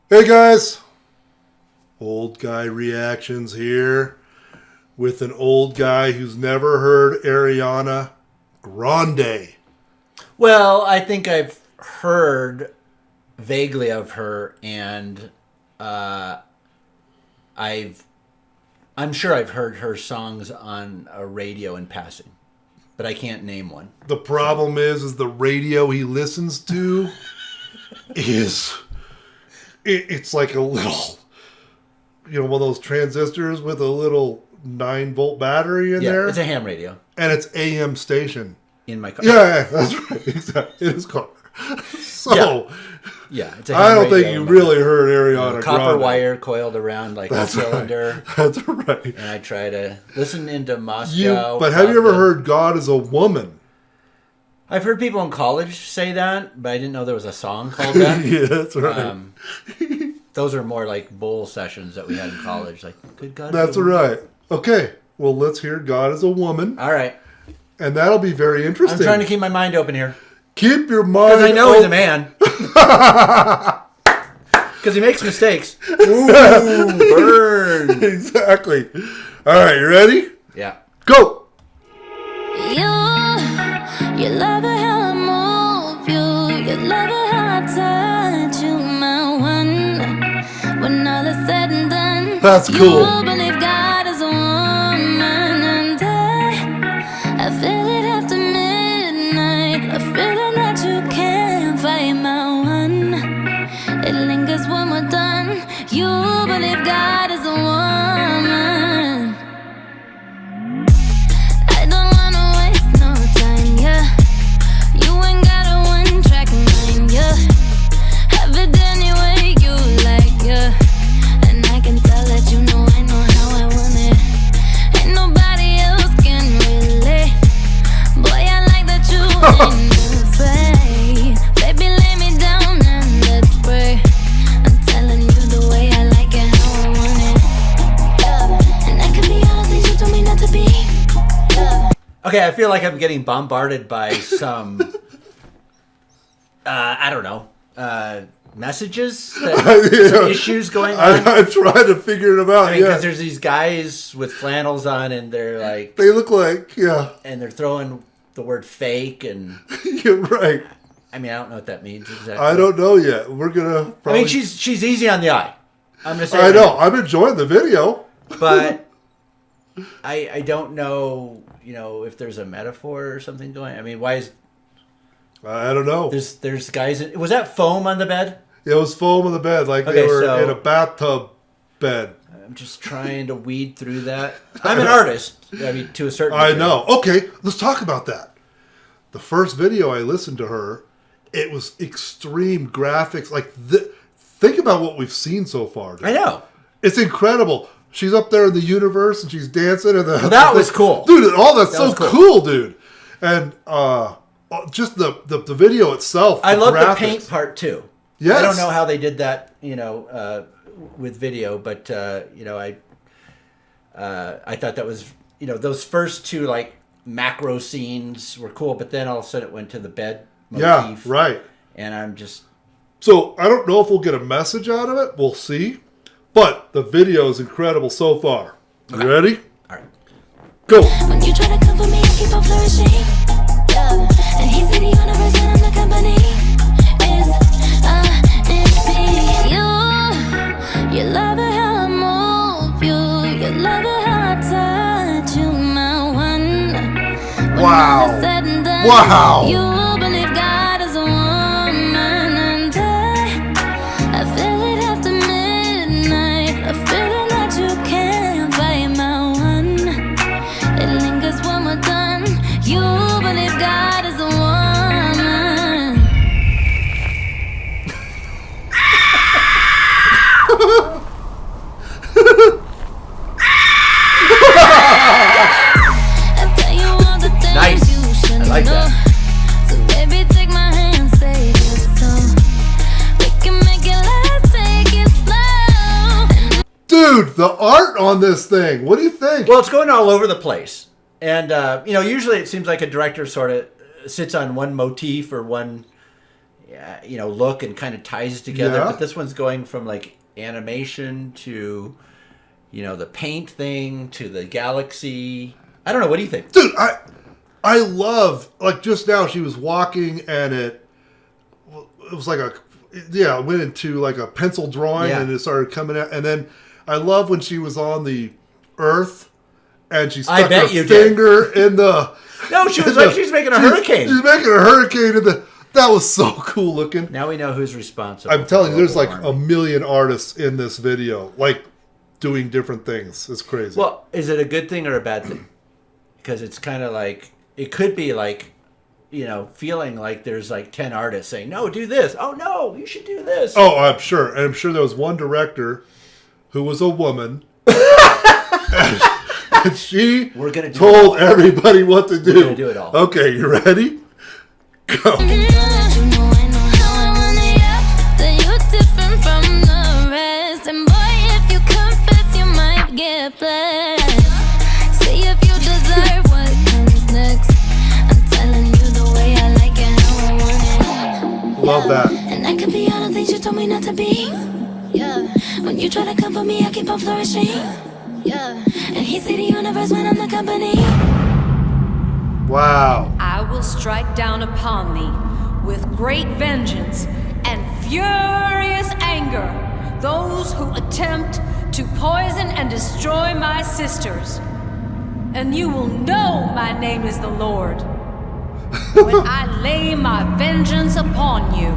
Hey guys, old guy reactions here with an old guy who's never heard Ariana Grande. Well, I think I've heard vaguely of her, and I'm sure I've heard her songs on a radio in passing, but I can't name one. The problem is the radio he listens to it's like a little, one of those transistors with a little 9-volt battery in there. It's a ham radio And it's AM station. in my car. Yeah, that's right. Exactly. It is car. So, it's a ham I don't radio think you in my really heard Ariana copper Grande. wire coiled around like That's a cylinder. Right. That's right. And I try to listen into Moscow. But have you ever heard God is a Woman? I've heard people in college say that, but I didn't know there was a song called that. Yeah, that's right. Those are more like bowl sessions that we had in college. Like, good God. That's right. Okay, well, let's hear God is a Woman. All right. And that'll be very interesting. I'm trying to keep my mind open here. Keep your mind Because I know he's a man. Because he makes mistakes. Ooh, burn. Exactly. All right, you ready? Yeah. Go. You love it how I move you. You love it how I touch you, my one. When all is said and done, That's cool. You believe God is a woman, and I feel it after midnight. A feeling that you can't fight, my one. It lingers when we're done. You believe God is a woman. Okay, I feel like I'm getting bombarded by some, I don't know, messages, some issues going on. I'm trying to figure them out. I mean, because there's these guys with flannels on, and they're like... They look like, And they're throwing the word fake, and... You're right. I mean, I don't know what that means exactly. I don't know yet. We're going to probably... I mean, she's easy on the eye. I'm going to say I know. I'm enjoying the video. But I don't know... if there's a metaphor or something going. I mean, why is... I don't know. There's guys... Was that foam on the bed? It was foam on the bed, like they were in a bathtub bed. I'm just trying to weed through that. I'm an artist. I mean, to a certain I degree. know. Okay, let's talk about that. The first video I listened to her, it was extreme graphics. Like, think about what we've seen so far. Dude. I know. It's incredible. She's up there in the universe and she's dancing. And that was cool. Dude, that's so cool, dude. And just the video itself. I love graphics. the paint part, too. Yes. I don't know how they did that, with video, but, I thought that was, those first two, like, macro scenes were cool, but then all of a sudden it went to the bed motif. Yeah, right. And I'm just... So, I don't know if we'll get a message out of it. We'll see. But the video is incredible so far. You ready? All right. Go. When you try to come for me, I keep on flourishing. And he's in the universe and I'm the company. You love it how I move you. You love it how I touch you, my one. When Wow. all is said and done, Wow. You believe God is a woman, and I feel it after midnight. A feeling that you can't fight, my one. It lingers when we're done. You believe God is a woman. Nice. I like that. So baby, take my hand, say this song. We can make it last, take it slow. Dude, the art on this thing. What do you think? Well, it's going all over the place. And, usually it seems like a director sort of sits on one motif or one, look and kind of ties together. Yeah. But this one's going from like animation to, the paint thing to the galaxy. I don't know. What do you think? Dude, I love, like, just now she was walking and it was like it went into like a pencil drawing and it started coming out. And then I love when she was on the Earth and she stuck her finger in the... No, she was she's making a hurricane. She's making a hurricane that was so cool looking. Now we know who's responsible. I'm telling you, there's like a million artists in this video, like doing different things. It's crazy. Well, is it a good thing or a bad thing? Because it's kind of like, it could be like, feeling like there's like 10 artists saying, no, do this. Oh, no, you should do this. Oh, I'm sure. And I'm sure there was one director who was a woman. and she told everybody what to do. We're going to do it all. Okay, you ready? Go. Get blessed. See if you deserve what comes next. I'm telling you the way I like it, how I want it. Love that. And I could be all the things you told me not to be. Yeah. When you try to come for me, I keep on flourishing. Yeah. And he see the universe when I'm the company. Wow. I will strike down upon thee with great vengeance and furious anger those who attempt to poison and destroy my sisters. And you will know my name is the Lord when I lay my vengeance upon you.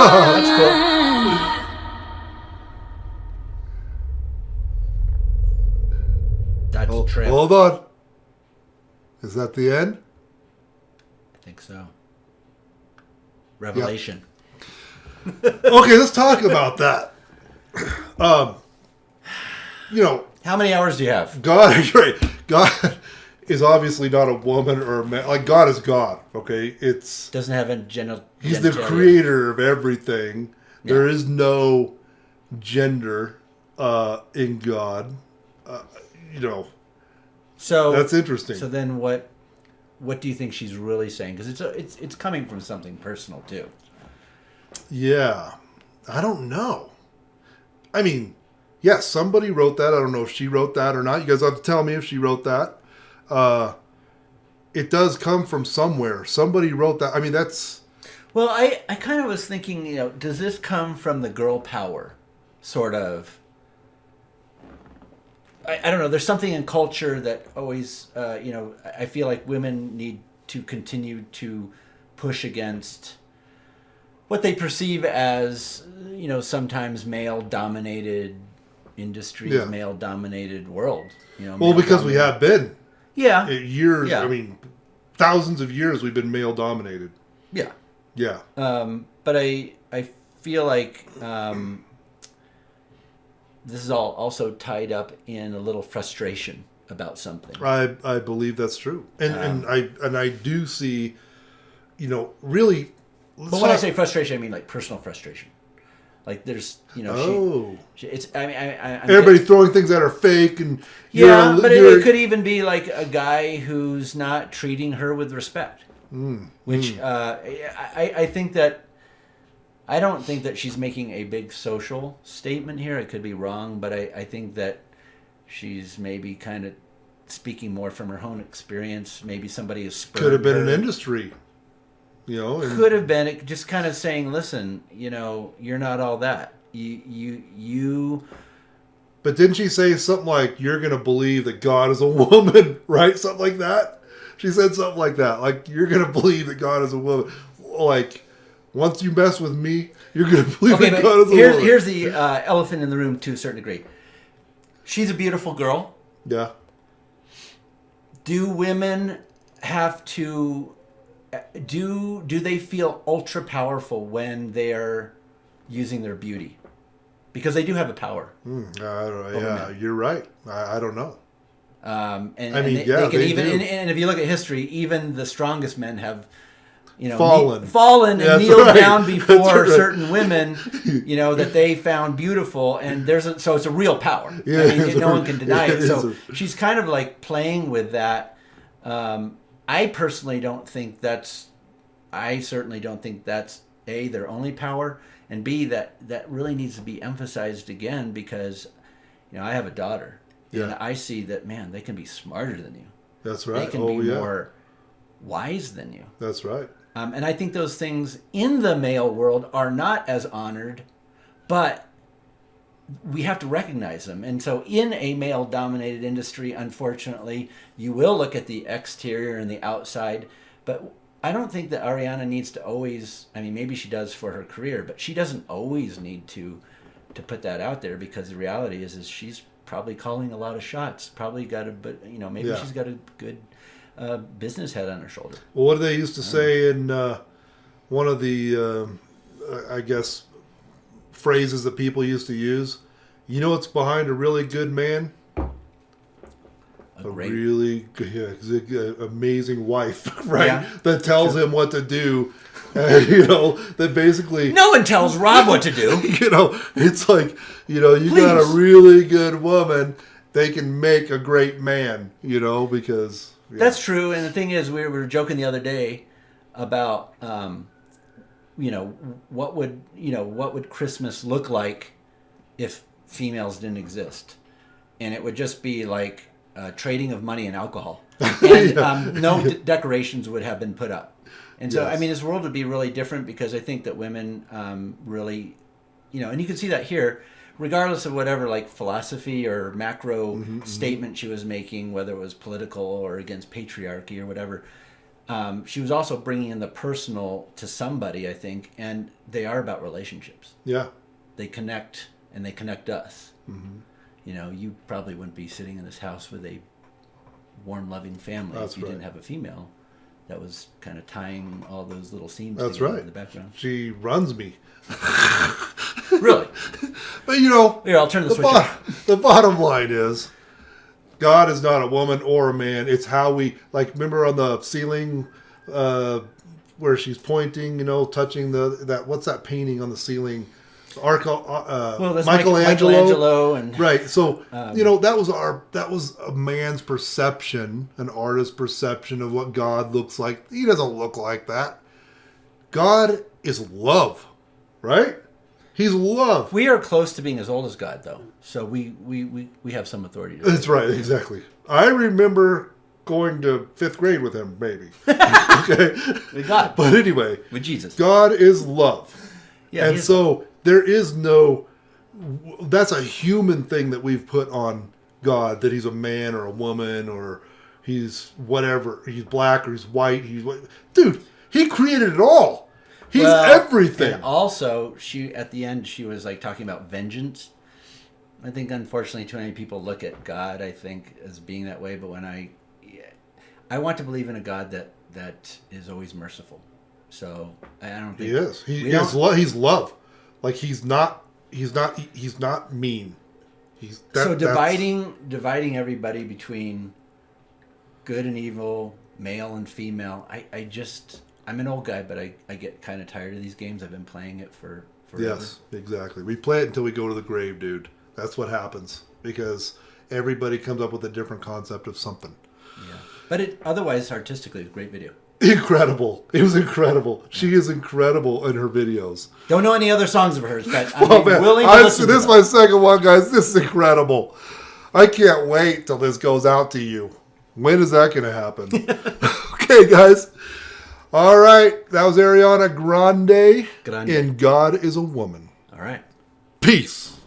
Oh, that's cool. That's a trip. Hold on. Is that the end? I think so. Revelation. Yep. Okay, let's talk about that. How many hours do you have? God, right. God is obviously not a woman or a man. Like, God is God, okay? Doesn't have a genital... He's the creator of everything. Yeah. There is no gender in God. So that's interesting. So then what do you think she's really saying? Because it's coming from something personal, too. Yeah. I don't know. I mean, yes, somebody wrote that. I don't know if she wrote that or not. You guys have to tell me if she wrote that. It does come from somewhere. Somebody wrote that. I mean, that's... Well, I kind of was thinking, does this come from the girl power sort of... I don't know. There's something in culture that always, I feel like women need to continue to push against what they perceive as, sometimes male-dominated industries, male-dominated world. Well, because we have been. Yeah. Years, yeah. I mean, thousands of years we've been male-dominated. Yeah. Yeah. But I feel like this is all also tied up in a little frustration about something. I believe that's true. And I do see, really... But when I say frustration, I mean like personal frustration. Like there's, it's. I mean, everybody throwing things that are fake and but it could even be like a guy who's not treating her with respect. Which I think that I don't think that she's making a big social statement here. I could be wrong, but I think that she's maybe kind of speaking more from her own experience. Maybe somebody has spurred could have been her. an industry. Could have been it just kind of saying, listen, you're not all that. You. But didn't she say something like, you're going to believe that God is a woman, right? Something like that? She said something like that. Like, you're going to believe that God is a woman. Like, once you mess with me, you're going to believe that God is a woman. Here's the elephant in the room to a certain degree. She's a beautiful girl. Yeah. Do women have to... Do they feel ultra powerful when they're using their beauty? Because they do have a power. You're right. I don't know. They can even, and if you look at history, even the strongest men have, fallen and kneeled down before certain women, that they found beautiful, and so it's a real power. No one can deny it. So she's kind of like playing with that. I personally don't think that's. I certainly don't think that's A, their only power, and B, that really needs to be emphasized again because, I have a daughter. Yeah. And I see that, man, they can be smarter than you. That's right. They can be more wise than you. That's right. And I think those things in the male world are not as honored, but we have to recognize them. And so in a male-dominated industry, unfortunately, you will look at the exterior and the outside, but I don't think that Ariana needs to always, maybe she does for her career, but she doesn't always need to put that out there because the reality is she's probably calling a lot of shots. Probably got she's got a good business head on her shoulder. Well, what do they used to say in one of the, I guess, phrases that people used to use? You know what's behind a really good man? A really good, amazing wife, right? Yeah, that tells him what to do. That basically... No one tells Rob what to do. It's like, you got a really good woman, they can make a great man, because... Yeah. That's true, and the thing is, we were joking the other day about, what would Christmas look like if females didn't exist? And it would just be like trading of money and alcohol. And no decorations would have been put up. And so, yes. This world would be really different because I think that women really, and you can see that here, regardless of whatever like philosophy or macro statement she was making, whether it was political or against patriarchy or whatever, she was also bringing in the personal to somebody, I think, and they are about relationships. Yeah. They connect, and they connect us. Mm-hmm. You probably wouldn't be sitting in this house with a warm, loving family if you didn't have a female that was kind of tying all those little seams together in the background. She runs me. Really? But here, I'll turn the switch off. The bottom line is, God is not a woman or a man. It's how we, remember on the ceiling where she's pointing, touching what's that painting on the ceiling? That's Michelangelo. And right. So, that was a man's perception, an artist's perception of what God looks like. He doesn't look like that. God is love, right? He's love. We are close to being as old as God, though. So we have some authority to That's right, exactly. I remember going to 5th grade with him, maybe. Okay? With God. But anyway. With Jesus. God is love. Yeah, and so there is no... That's a human thing that we've put on God, that he's a man or a woman or he's whatever. He's black or he's white. Dude, he created it all. He's everything. And also, at the end, she was talking about vengeance. I think, unfortunately, too many people look at God, I think, as being that way. But when I want to believe in a God that is always merciful. So I don't think he is. He's love. He's not mean. Dividing everybody between good and evil, male and female. I'm an old guy, but I get kind of tired of these games. I've been playing it for forever. Yes, exactly. We play it until we go to the grave, dude. That's what happens. Because everybody comes up with a different concept of something. Yeah. But otherwise, artistically, it's a great video. Incredible. It was incredible. She is incredible in her videos. Don't know any other songs of hers, but I'm willing to listen to this. This is my second one, guys. This is incredible. I can't wait till this goes out to you. When is that going to happen? Okay, guys. All right. That was Ariana Grande Grande. in God is a Woman. All right. Peace.